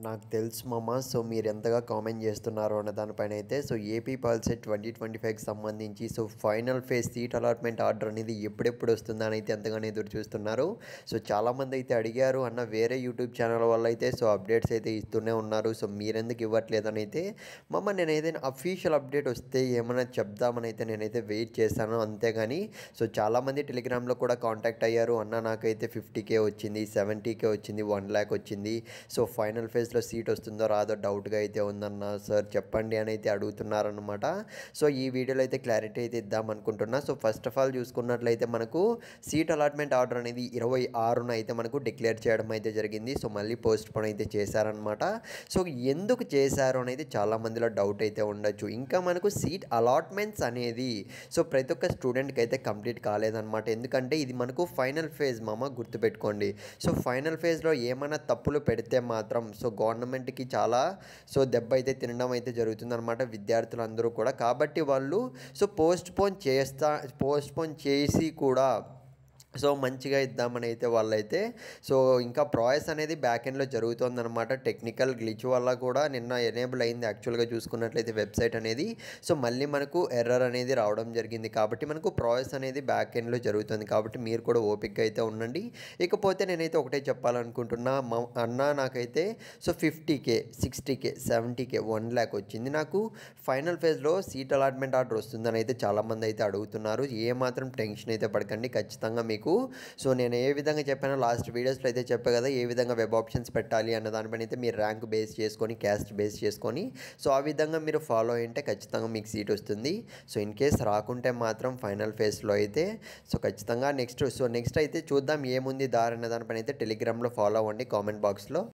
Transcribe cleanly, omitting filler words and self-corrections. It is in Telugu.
నాకు తెలుసు మామ. సో, మీరెంతగా కామెంట్ జేస్తున్నారో అన్న దానిపైన అయితే ఏపీ పల్సెట్ 2025కి సంబంధించి final phase seat allotment order అనేది ఎప్పుడెప్పుడు వస్తుందా అని అయితే ఎంతగానో ఎదురు చూస్తున్నారు. చాలామంది అయితే అడిగారు అన్న వేరే యూట్యూబ్ ఛానల్ వాళ్ళైతే అప్డేట్స్ అయితే ఇస్తూనే ఉన్నారు. మీరెందుకు ఇవ్వట్లేదని అయితే మామ నేనేదైనా అఫీషియల్ అప్డేట్ వస్తే ఏమన్నా చెప్దామని అయితే నేనైతే వెయిట్ చేశాను. అంతేగాని చాలామంది టెలిగ్రామ్‌లో కూడా కాంటాక్ట్ అయ్యారు. అన్న నాకైతే 50,000 వచ్చింది, 70,000 వచ్చింది, 1,00,000 వచ్చింది. ఫైనల్ ఫేజ్‌లో సీట్ వస్తుందో రాదో డౌట్‌గా అయితే ఉందన్న. సార్ చెప్పండి అని అయితే అడుగుతున్నారనమాట. ఈ వీడియోలో అయితే క్లారిటీ అయితే ఇద్దాం అనుకుంటున్నా. ఫస్ట్ ఆఫ్ ఆల్ చూసుకున్నట్లయితే మనకు సీట్ అలాట్‌మెంట్ ఆర్డర్ అనేది 26న అయితే మనకు డిక్లేర్ చేయడం అయితే జరిగింది. మళ్ళీ పోస్ట్‌పోన్ అయితే చేశారనమాట. ఎందుకు చేశారు అనేది చాలామందిలో డౌట్ అయితే ఉండొచ్చు. ఇంకా మనకు సీట్ అలాట్‌మెంట్స్ అనేది ప్రతి ఒక్క స్టూడెంట్‌కి అయితే కంప్లీట్ కాలేదనమాట. ఎందుకంటే ఇది మనకు ఫైనల్ ఫేజ్ మామ, గుర్తుపెట్టుకోండి. ఫైనల్ ఫేజ్‌లో ఏమైనా తప్పులు పెడితే మాత్రం గవర్నమెంట్‌కి చాలా దెబ్బ అయితే తినడం అయితే జరుగుతుందనమాట విద్యార్థులందరూ కూడా. కాబట్టి వాళ్ళు పోస్ట్‌పోన్ చేసి కూడా మంచిగా ఇద్దామని అయితే వాళ్ళైతే ఇంకా ప్రాసెస్ అనేది బ్యాక్ ఎండ్‌లో జరుగుతుందనమాట. టెక్నికల్ గ్లిచ్ వల్ల కూడా నిన్న ఎనేబుల్ అయింది యాక్చువల్‌గా చూసుకున్నట్లయితే వెబ్సైట్ అనేది. మళ్ళీ మనకు ఎర్రర్ అనేది రావడం జరిగింది. కాబట్టి మనకు ప్రాసెస్ అనేది బ్యాక్ ఎండ్‌లో జరుగుతుంది. కాబట్టి మీరు కూడా ఓపికగా అయితే ఉండండి. ఇకపోతే నేనైతే ఒకటే చెప్పాలనుకుంటున్నా. అన్న నాకైతే 50,000, 60,000, 70,000, 1,00,000 వచ్చింది. నాకు ఫైనల్ ఫేజ్‌లో సీట్ అలాట్‌మెంట్ ఆర్డర్ వస్తుందని అయితే చాలామంది అయితే అడుగుతున్నారు. ఏమాత్రం టెన్షన్ అయితే పడకండి. ఖచ్చితంగా మీకు నేను ఏ విధంగా చెప్పానో లాస్ట్ వీడియోస్లో అయితే చెప్పా కదా, ఏ విధంగా వెబ్ ఆప్షన్స్ పెట్టాలి అన్న దానిపైన అయితే మీరు ర్యాంక్ బేస్ చేసుకొని, క్యాస్ట్ బేస్ చేసుకొని ఆ విధంగా మీరు ఫాలో అయ్యింటే ఖచ్చితంగా మీకు సీట్ వస్తుంది. ఇన్ కేస్ రాకుంటే మాత్రం ఫైనల్ ఫేజ్లో అయితే ఖచ్చితంగా నెక్స్ట్ అయితే చూద్దాం ఏముంది దారి అన్న దానిపైన అయితే టెలిగ్రామ్లో ఫాలో అవ్వండి కామెంట్ బాక్స్లో.